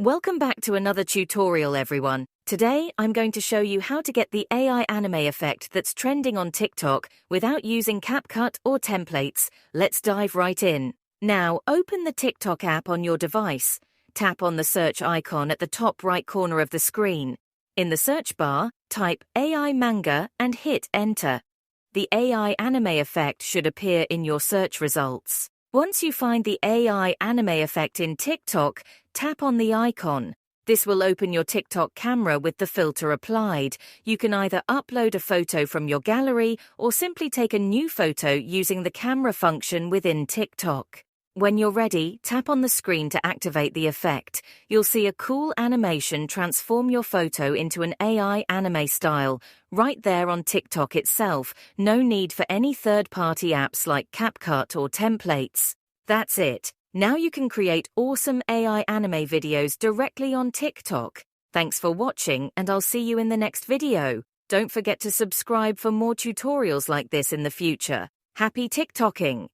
Welcome back to another tutorial, everyone. Today, I'm going to show you how to get the AI anime effect that's trending on TikTok without using CapCut or templates. Let's dive right in. Now, open the TikTok app on your device. Tap on the search icon at the top right corner of the screen. In the search bar, type AI manga and hit enter. The AI anime effect should appear in your search results. Once you find the AI anime effect in TikTok, tap on the icon. This will open your TikTok camera with the filter applied. You can either upload a photo from your gallery or simply take a new photo using the camera function within TikTok. When you're ready, tap on the screen to activate the effect. You'll see a cool animation transform your photo into an AI anime style, right there on TikTok itself. No need for any third-party apps like CapCut or templates. That's it. Now you can create awesome AI anime videos directly on TikTok. Thanks for watching, and I'll see you in the next video. Don't forget to subscribe for more tutorials like this in the future. Happy TikToking!